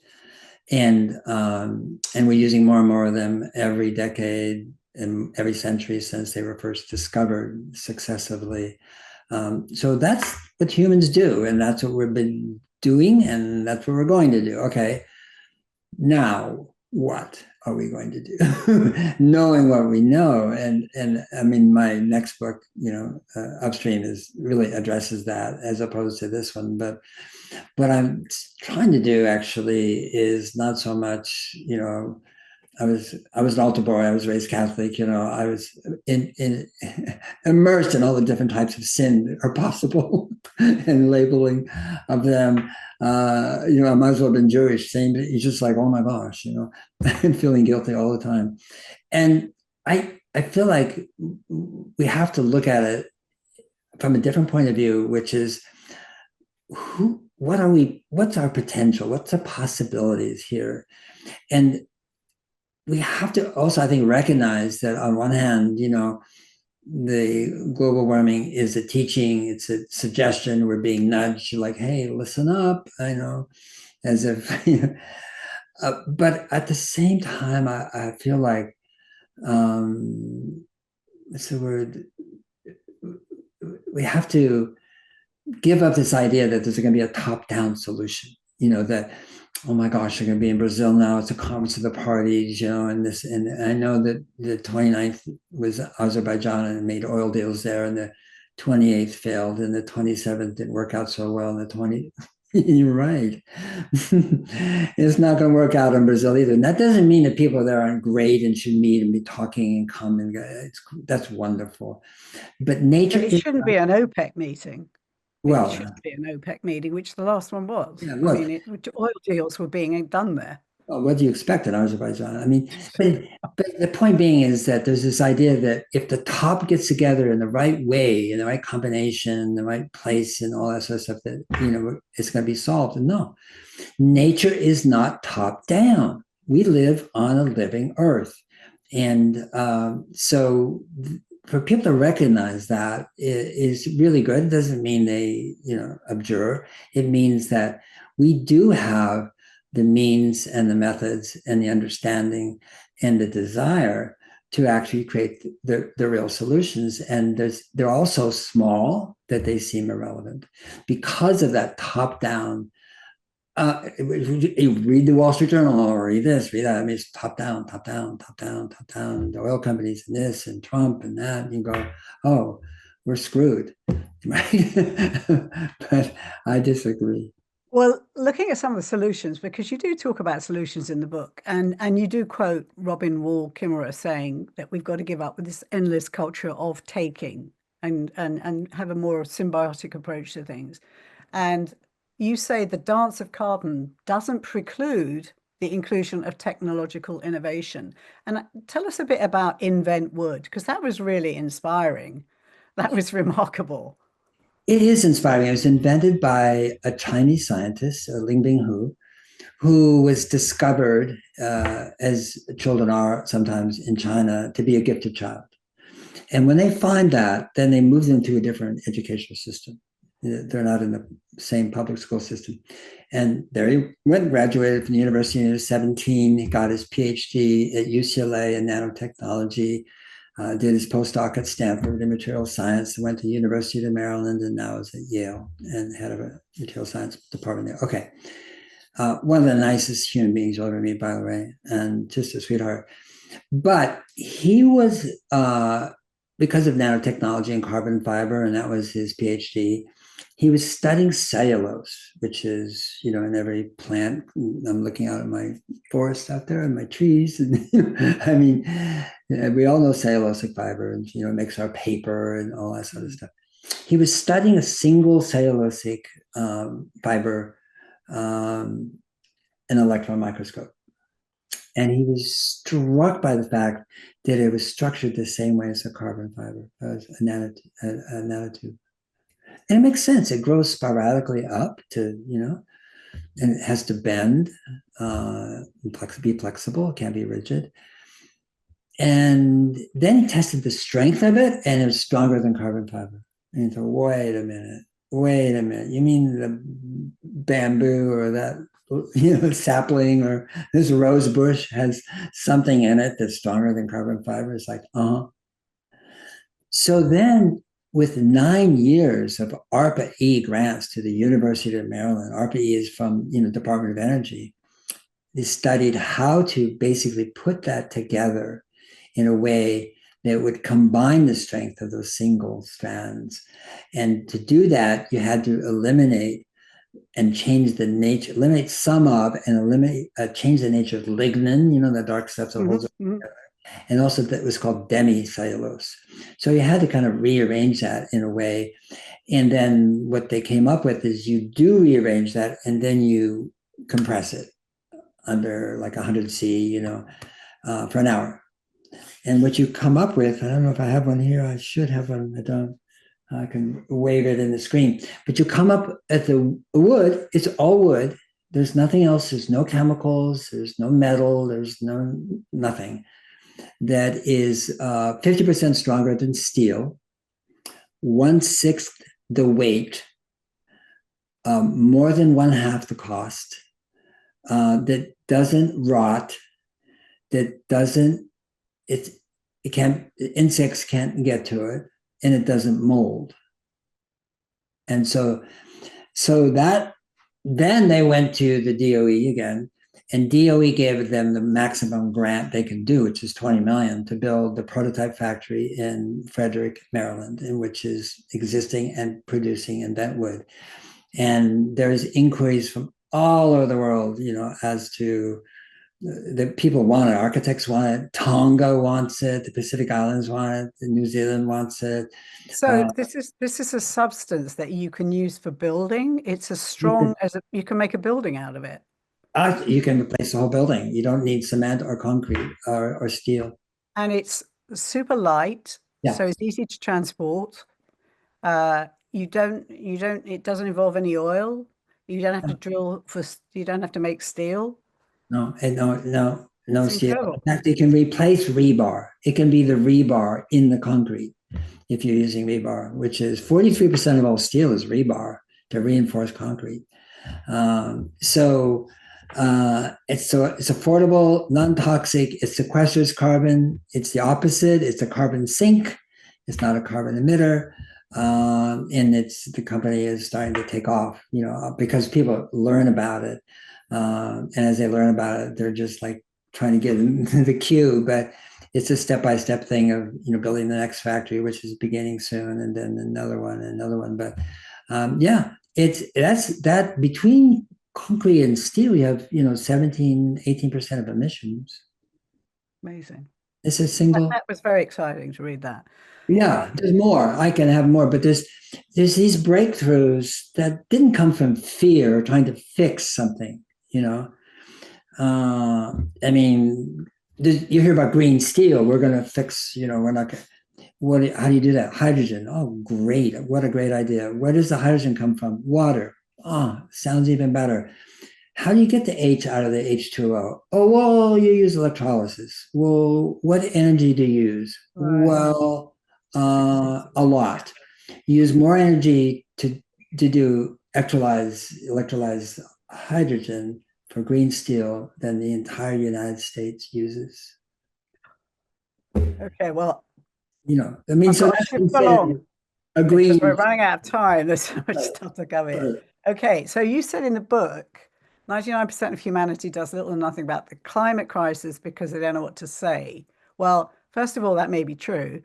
and we're using more and more of them every decade and every century since they were first discovered successively. So that's what humans do, and that's what we've been doing, and that's what we're going to do. Okay, now what are we going to do? Knowing what we know, and I mean, my next book, Upstream, is really addresses that as opposed to this one. But what I'm trying to do actually is not so much, I was an altar boy. I was raised Catholic. I was immersed in all the different types of sin that are possible and labeling of them. I might as well have been Jewish. Same. It's just like, oh my gosh, I'm feeling guilty all the time. And I feel like we have to look at it from a different point of view, which is what's our potential? What's the possibilities here? And we have to also, I think, recognize that on one hand, the global warming is a teaching, it's a suggestion, we're being nudged, like, hey, listen up, I know, as if, but at the same time, I feel like, what's the word? We have to give up this idea that there's going to be a top-down solution, that, oh my gosh, they're going to be in Brazil now. It's a conference of the parties, and this, and I know that the 29th was Azerbaijan and made oil deals there, and the 28th failed, and the 27th didn't work out so well, and the 20th, you're right. It's not going to work out in Brazil either. And that doesn't mean that people there aren't great and should meet and be talking and come and go. That's wonderful. But nature It shouldn't be an OPEC meeting. Well, it should be an OPEC meeting, which the last one was. Yeah, look, I mean, oil deals were being done there. Well, what do you expect in Azerbaijan? I mean, but the point being is that there's this idea that if the top gets together in the right way, in the right combination, the right place, and all that sort of stuff, that it's going to be solved. And no, nature is not top down. We live on a living earth, and so for people to recognize that is really good. It doesn't mean they abjure. It means that we do have the means and the methods and the understanding and the desire to actually create the real solutions. And they're also small that they seem irrelevant because of that top-down. You read the Wall Street Journal or read this, read that. I mean, it's top down, top down, top down, top down. The oil companies and this and Trump and that. And you go, oh, we're screwed, right? But I disagree. Well, looking at some of the solutions, because you do talk about solutions in the book, and you do quote Robin Wall Kimmerer saying that we've got to give up with this endless culture of taking and have a more symbiotic approach to things. And you say the dance of carbon doesn't preclude the inclusion of technological innovation. And tell us a bit about Invent Wood, because that was really inspiring. That was remarkable. It is inspiring. It was invented by a Chinese scientist, Lingbing Hu, who was discovered, as children are sometimes in China, to be a gifted child. And when they find that, then they move them to a different educational system. They're not in the same public school system. And there he went, graduated from the university when he was 17. He got his PhD at UCLA in nanotechnology, did his postdoc at Stanford in material science, went to the University of Maryland, and now is at Yale and head of a material science department there. Okay. One of the nicest human beings you'll ever meet, by the way, and just a sweetheart. But he was, because of nanotechnology and carbon fiber, and that was his PhD, he was studying cellulose, which is, in every plant. I'm looking out at my forest out there and my trees. And I mean, we all know cellulosic fiber, and, it makes our paper and all that sort of stuff. He was studying a single cellulosic fiber an electron microscope. And he was struck by the fact that it was structured the same way as a carbon fiber, as a nanotube. And it makes sense. It grows sporadically up to, and it has to bend, be flexible, it can't be rigid. And then he tested the strength of it, and it was stronger than carbon fiber. And he thought, wait a minute. You mean the bamboo or that, sapling or this rose bush has something in it that's stronger than carbon fiber? It's like, So then, with 9 years of ARPA-E grants to the University of Maryland, ARPA-E is from, Department of Energy, they studied how to basically put that together in a way that would combine the strength of those single strands. And to do that, you had to eliminate and change the nature, eliminate some of, and change the nature of lignin, the dark stuff that holds it together. And also that was called demicellulose. So you had to kind of rearrange that in a way. And then what they came up with is you do rearrange that, and then you compress it under like 100°C, for an hour. And what you come up with, I don't know if I have one here. I should have one. I don't. I can wave it in the screen. But you come up at the wood. It's all wood. There's nothing else. There's no chemicals. There's no metal. There's nothing. That is 50% stronger than steel, 1/6 the weight, more than 1/2 the cost, that doesn't rot, that doesn't, insects can't get to it, and it doesn't mold. And so that, then they went to the DOE again, and DOE gave them the maximum grant they can do, which is $20 million, to build the prototype factory in Frederick, Maryland, in which is existing and producing Invent Wood. And there's inquiries from all over the world, as to the people want it. Architects want it. Tonga wants it. The Pacific Islands want it. New Zealand wants it. So this is a substance that you can use for building. It's as strong as you can make a building out of it. You can replace the whole building. You don't need cement or concrete or steel. And it's super light, so it's easy to transport. It doesn't involve any oil. You don't have to drill you don't have to make steel. No It's steel. incredible. In fact, it can replace rebar. It can be the rebar in the concrete if you're using rebar, which is 43% of all steel is rebar to reinforce concrete. So It's affordable, non-toxic. It sequesters carbon. It's the opposite. It's a carbon sink. It's not a carbon emitter. And the company is starting to take off, because people learn about it. And as they learn about it, they're just like trying to get into the queue. But it's a step-by-step thing of building the next factory, which is beginning soon, and then another one and another one. But yeah, that's that between concrete and steel, you have 17-18% of emissions. Amazing. It's a single. That was very exciting to read that. Yeah, there's more. I can have more, but there's these breakthroughs that didn't come from fear or trying to fix something. I mean, you hear about green steel. We're going to fix. We're not going. How do you do that? Hydrogen. Oh, great! What a great idea. Where does the hydrogen come from? Water. Oh, sounds even better. How do you get the H out of the H2O? Oh, well, you use electrolysis. Well, what energy do you use? Right. Well, a lot. You use more energy to do electrolyze hydrogen for green steel than the entire United States uses. Okay, well, I mean, so that's shift along. a Because green. we're running out of time. There's so much stuff to go in. Okay, so you said in the book, 99% of humanity does little or nothing about the climate crisis because they don't know what to say. Well, first of all, that may be true,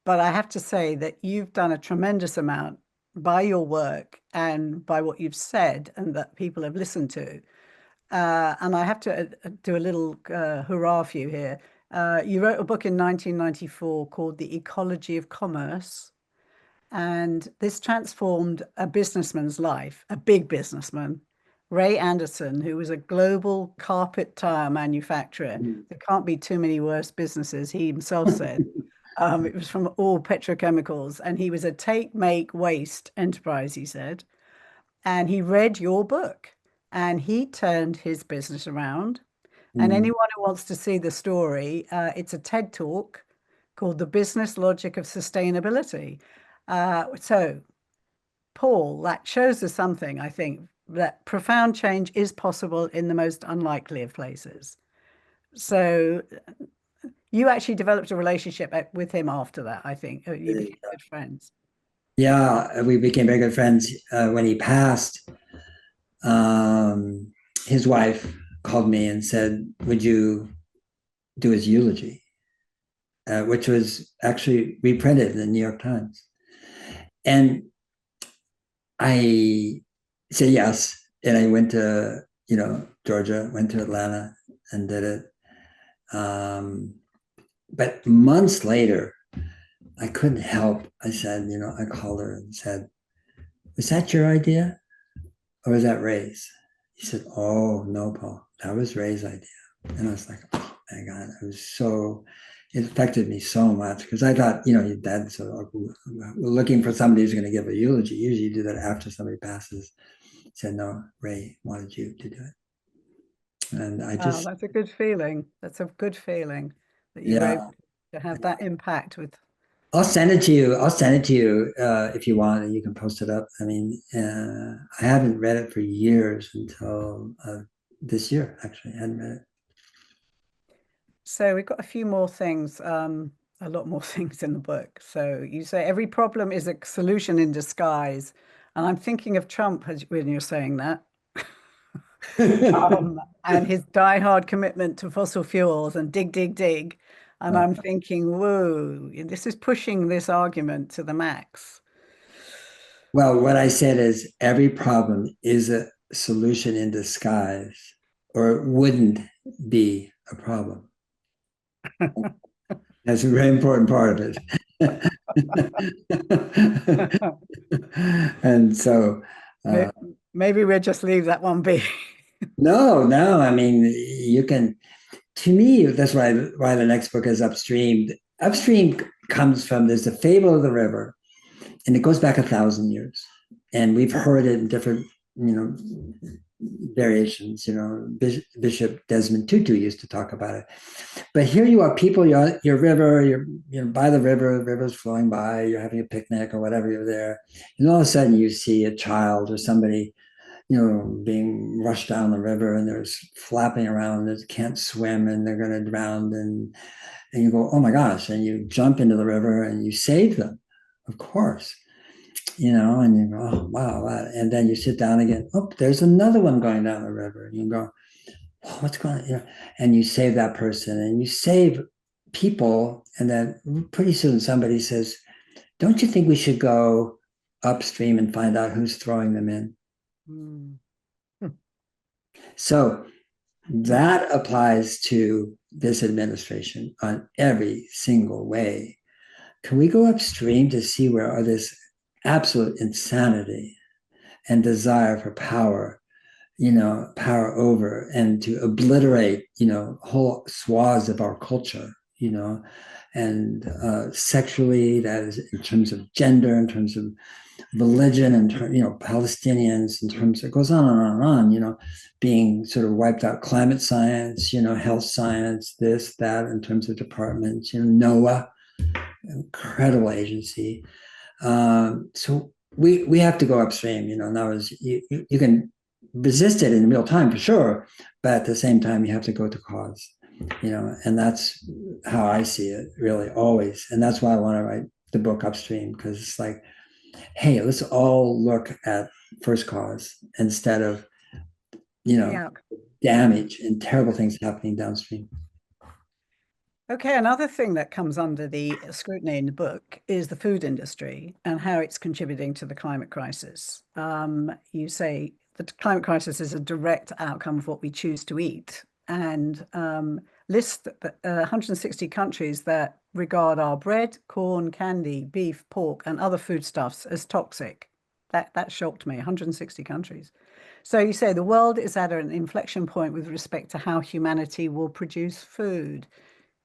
but I have to say that you've done a tremendous amount by your work and by what you've said and that people have listened to. And I have to do a little hurrah for you here. You wrote a book in 1994 called The Ecology of Commerce. And this transformed a businessman's life, a big businessman, Ray Anderson, who was a global carpet tire manufacturer. There can't be too many worse businesses, he himself said. It was from all petrochemicals, and he was a take, make, waste enterprise, he said. And he read your book and he turned his business around. And anyone who wants to see the story, it's a TED talk called The Business Logic of Sustainability. So, Paul, that shows us something, I think, that profound change is possible in the most unlikely of places. So, you actually developed a relationship with him after that, I think. You became good friends. Yeah, we became very good friends. When he passed, his wife called me and said, "Would you do his eulogy?" Which was actually reprinted in the New York Times. And I said yes. And I went to, Georgia, went to Atlanta and did it. But months later, I couldn't help. I said, I called her and said, "Was that your idea or was that Ray's?" He said, "Oh, no, Paul, that was Ray's idea." And I was like, "Oh my God," it affected me so much because I thought, you're dead. So we're looking for somebody who's going to give a eulogy. Usually you do that after somebody passes. He said, "No, Ray wanted you to do it." And That's a good feeling. That's a good feeling that you were yeah, able to have that impact with. I'll send it to you. I'll send it to you if you want, and you can post it up. I mean, I haven't read it for years until this year. Actually, I hadn't read it. So we've got a few more things, a lot more things in the book. So you say every problem is a solution in disguise. And I'm thinking of Trump when you're saying that. And his diehard commitment to fossil fuels and dig, dig, dig. And I'm thinking, whoa, this is pushing this argument to the max. Well, what I said is every problem is a solution in disguise, or it wouldn't be a problem. That's a very important part of it. And so maybe we'll just leave that one be. no, I mean, you can, to me, that's why the next book is Upstream. Upstream comes from, there's the fable of the river, and it goes back 1,000 years. And we've heard it in different, variations. Bishop Desmond Tutu used to talk about it. But here you are, people, your river, you're by the river's flowing by, you're having a picnic or whatever, you're there. And all of a sudden you see a child or somebody, being rushed down the river and there's flapping around that can't swim and they're going to drown. And you go, oh my gosh. And you jump into the river and you save them, of course, and you go, oh, wow. And then you sit down again. Oh, there's another one going down the river. And you go, oh, what's going on? And you save that person and you save people. And then pretty soon somebody says, don't you think we should go upstream and find out who's throwing them in? Mm. So that applies to this administration on every single way. Can we go upstream to see where are this absolute insanity and desire for power, power over and to obliterate, whole swaths of our culture, and sexually, that is in terms of gender, in terms of religion, and Palestinians, in terms it goes on and on and on, being sort of wiped out, climate science, health science, this, that, in terms of departments, NOAA, incredible agency. So we have to go upstream, and that was you can resist it in real time for sure, but at the same time you have to go to cause, and that's how I see it really always. And that's why I want to write the book Upstream, because it's like, hey, let's all look at first cause instead of Yeah. damage and terrible things happening downstream. Okay, another thing that comes under the scrutiny in the book is the food industry and how it's contributing to the climate crisis. You say the climate crisis is a direct outcome of what we choose to eat, and list 160 countries that regard our bread, corn, candy, beef, pork, and other foodstuffs as toxic. That shocked me, 160 countries. So you say the world is at an inflection point with respect to how humanity will produce food.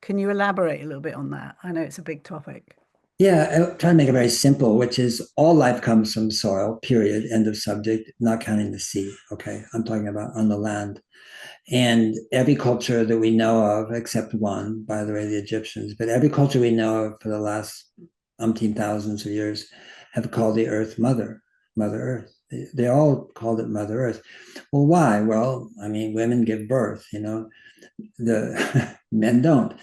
Can you elaborate a little bit on that? I know it's a big topic. Yeah, I'll try to make it very simple, which is all life comes from soil, period, end of subject, not counting the sea. Okay, I'm talking about on the land. And every culture that we know of, except one, by the way, the Egyptians, but every culture we know of for the last umpteen thousands of years have called the earth Mother, Mother Earth. They all called it Mother Earth. Well, why? Well, I mean, women give birth, the men don't.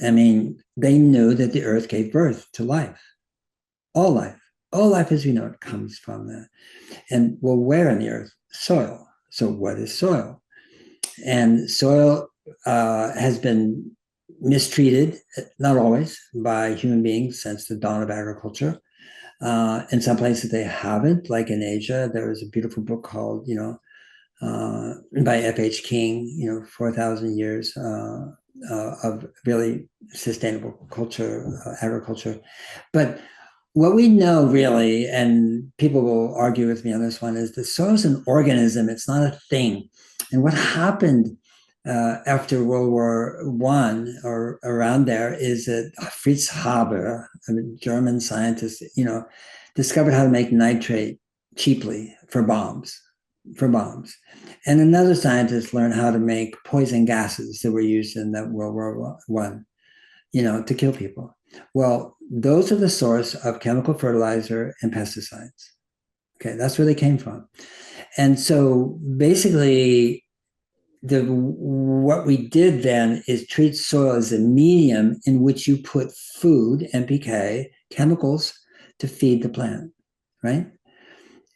I mean, they knew that the earth gave birth to life. All life. All life as we know it comes from that. And well, where in the earth? Soil. So what is soil? And soil has been mistreated, not always, by human beings since the dawn of agriculture. In some places they haven't, like in Asia, there was a beautiful book called, by F.H. King, 4,000 years of really sustainable culture, agriculture. But what we know really, and people will argue with me on this one, is the soil is an organism, it's not a thing. And what happened after World War I or around there is that Fritz Haber, a German scientist, discovered how to make nitrate cheaply for bombs. And another scientist learned how to make poison gases that were used in that World War I, to kill people. Well, those are the source of chemical fertilizer and pesticides. Okay, that's where they came from. And so basically, what we did then is treat soil as a medium in which you put food, NPK, chemicals to feed the plant, right?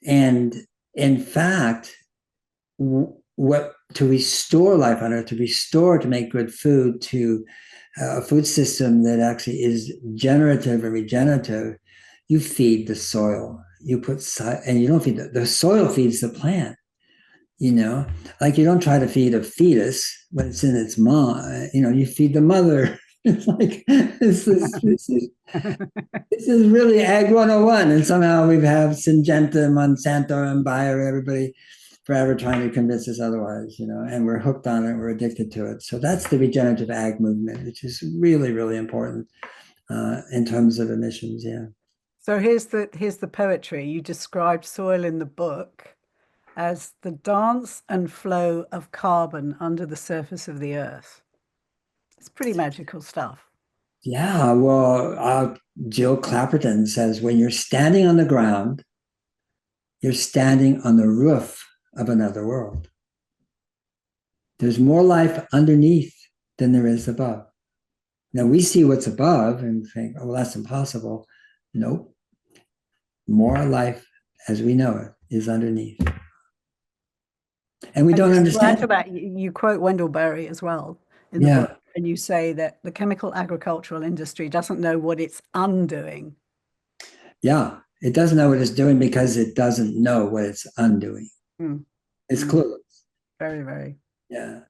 And in fact, what to restore life on earth, to make good food, to a food system that actually is generative and regenerative, you feed the soil. You put, and you don't feed the soil feeds the plant. Like you don't try to feed a fetus when it's in its mom. You feed the mother. It's like this is really Ag 101, and somehow we have Syngenta, Monsanto, and Bayer, everybody forever trying to convince us otherwise, and we're hooked on it, we're addicted to it. So that's the regenerative ag movement, which is really, really important in terms of emissions. Yeah. So here's the poetry. You described soil in the book as the dance and flow of carbon under the surface of the earth. It's pretty magical stuff. Yeah. Well, Jill Clapperton says when you're standing on the ground, you're standing on the roof of another world. There's more life underneath than there is above. Now we see what's above and think, oh, well, that's impossible. Nope. More life as we know it is underneath. And we don't understand. To that, you quote Wendell Berry as well in the book, and you say that the chemical agricultural industry doesn't know what it's undoing. Yeah, it doesn't know what it's doing because it doesn't know what it's undoing. It's clueless. Very, very. Yeah.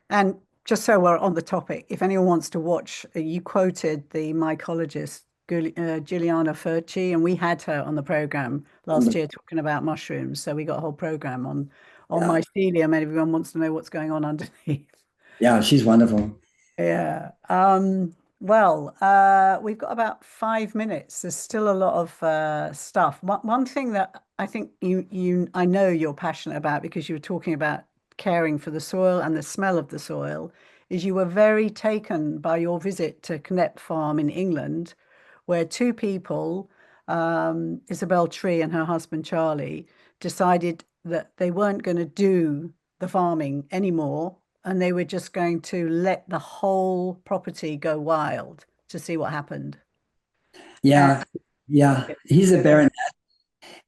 And just so we're on the topic, if anyone wants to watch, you quoted the mycologist Giuliana Furci, and we had her on the program last year talking about mushrooms. So we got a whole program on mycelium, and everyone wants to know what's going on underneath. Yeah, she's wonderful. Yeah. We've got about 5 minutes. There's still a lot of stuff. One thing that I think I know you're passionate about, because you were talking about caring for the soil and the smell of the soil, is you were very taken by your visit to Knepp Farm in England, where two people, Isabel Tree and her husband Charlie, decided that they weren't going to do the farming anymore, and they were just going to let the whole property go wild to see what happened. Yeah, he's a baronet.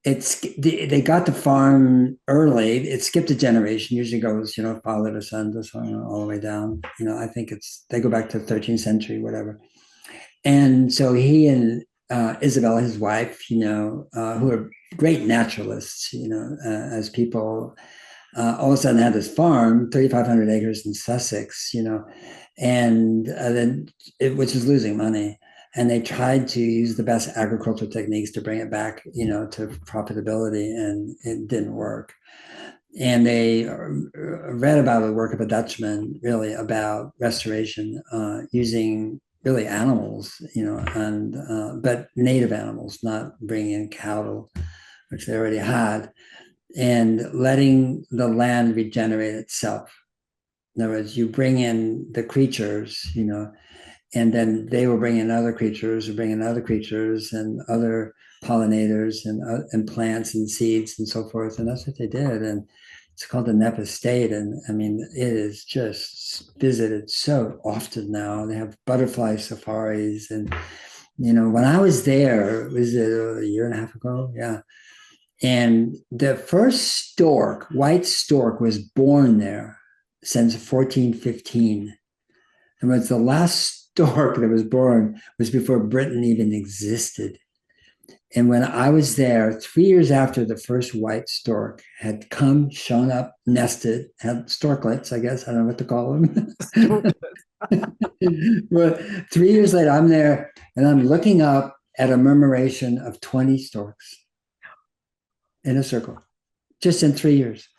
They got the farm early. It skipped a generation. Usually goes, father to son to son, all the way down. I think they go back to the 13th century, whatever. And so he and Isabella, his wife, who are great naturalists, as people, all of a sudden had this farm, 3,500 acres in Sussex, and then which is losing money. And they tried to use the best agricultural techniques to bring it back, to profitability, and it didn't work. And they read about the work of a Dutchman, really, about restoration using really animals, but native animals, not bringing in cattle, which they already had, and letting the land regenerate itself. In other words, you bring in the creatures, and then they will bring in other creatures, or bring in other creatures and other pollinators and plants and seeds and so forth. And that's what they did. And it's called the Knepp Estate. And I mean, it is just visited so often now. They have butterfly safaris. And, when I was there, was it a year and a half ago? Yeah. And the first stork, white stork, was born there since 1415. And was the last stork that was born was before Britain even existed. And when I was there, 3 years after the first white stork had come, shown up, nested, had storklets, I guess, I don't know what to call them. But 3 years later, I'm there and I'm looking up at a murmuration of 20 storks in a circle, just in 3 years,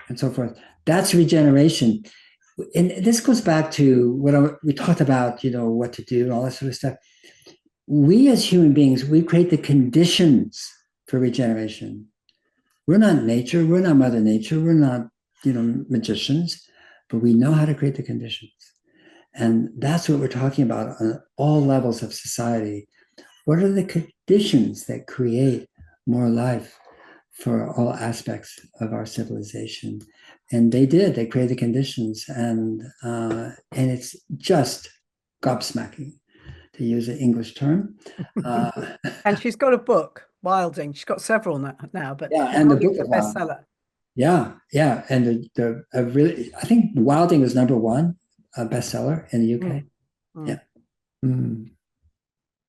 and so forth. That's regeneration. And this goes back to what we talked about, what to do and all that sort of stuff. We as human beings, we create the conditions for regeneration. We're not nature. We're not Mother Nature. We're not, magicians, but we know how to create the conditions. And that's what we're talking about on all levels of society. What are the conditions that create more life for all aspects of our civilization? And they created the conditions, and it's just gobsmacking, to use an English term. And she's got a book, Wilding. She's got several now, but and the book is a bestseller. Yeah, and I think Wilding was #1 bestseller in the UK. Yeah.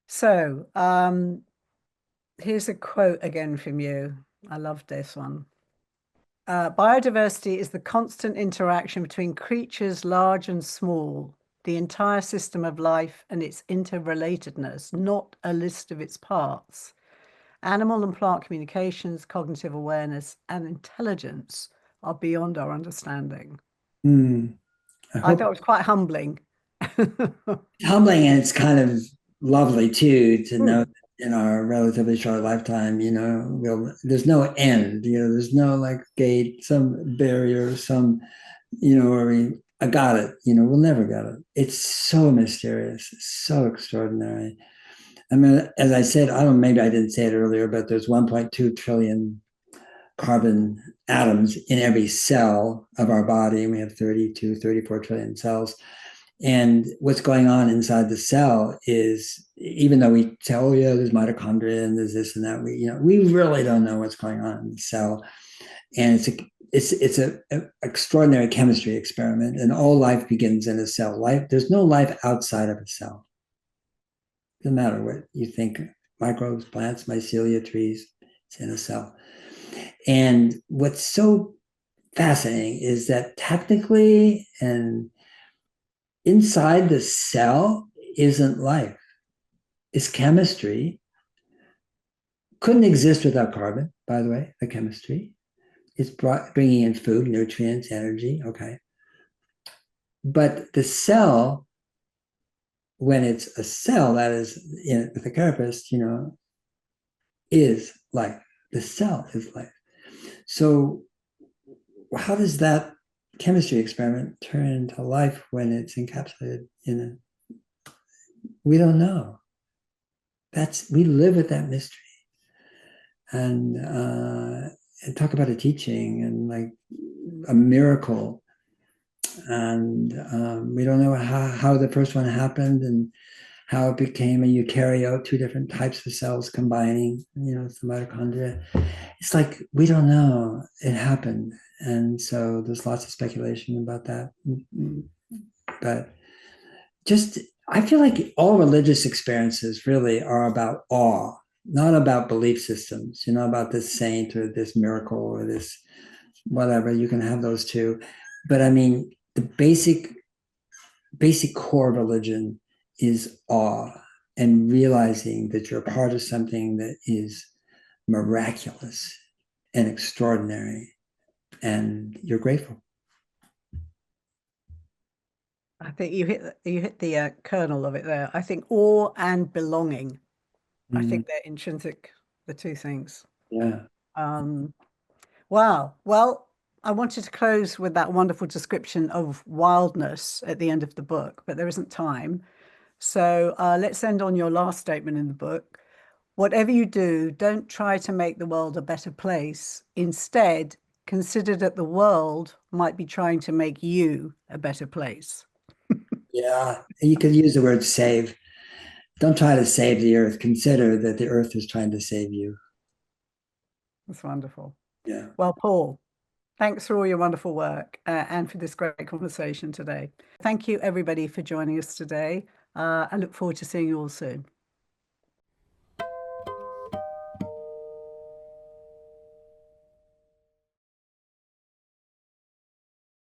So here's a quote again from you. I love this one. Biodiversity is the constant interaction between creatures large and small, the entire system of life and its interrelatedness, not a list of its parts. Animal and plant communications, cognitive awareness, and intelligence are beyond our understanding. I thought it was quite humbling. Humbling, and it's kind of lovely too to know that in our relatively short lifetime, there's no end, there's no gate, some barrier, where I got it, we'll never get it. It's so mysterious, so extraordinary. I mean, as I said, maybe I didn't say it earlier, but there's 1.2 trillion carbon atoms in every cell of our body, and we have 32, 34 trillion cells. And what's going on inside the cell is, even though we say, oh yeah, there's mitochondria and there's this and that, we really don't know what's going on in the cell. And it's a extraordinary chemistry experiment. And all life begins in a cell. There's no life outside of a cell. Doesn't matter what you think. Microbes, plants, mycelia, trees, it's in a cell. And what's so fascinating is that technically and inside the cell isn't life. It's chemistry. Couldn't exist without carbon, by the way, the chemistry. It's bringing in food, nutrients, energy, okay. But the cell, when it's a cell, that is, with the carapace, is life. The cell is life. So how does that chemistry experiment turn into life when it's encapsulated in we don't know. We live with that mystery. And talk about a teaching and like a miracle. And we don't know how the first one happened and how it became a eukaryote, two different types of cells combining, it's the mitochondria. It's like, we don't know. It happened. And so there's lots of speculation about that. But I feel like all religious experiences really are about awe, not about belief systems, about this saint or this miracle or this whatever. You can have those too. But I mean, the basic core of religion is awe and realizing that you're a part of something that is miraculous and extraordinary, and you're grateful. I think you hit the kernel of it there. I think awe and belonging. I think they're intrinsic, the two things. Yeah. Wow. Well, I wanted to close with that wonderful description of wildness at the end of the book, but there isn't time. So let's end on your last statement in the book. Whatever you do, don't try to make the world a better place. Instead, consider that the world might be trying to make you a better place. Yeah. You could use the word save. Don't try to save the earth. Consider that the earth is trying to save you. That's wonderful. Yeah. Well, Paul, thanks for all your wonderful work and for this great conversation today. Thank you, everybody, for joining us today. I look forward to seeing you all soon.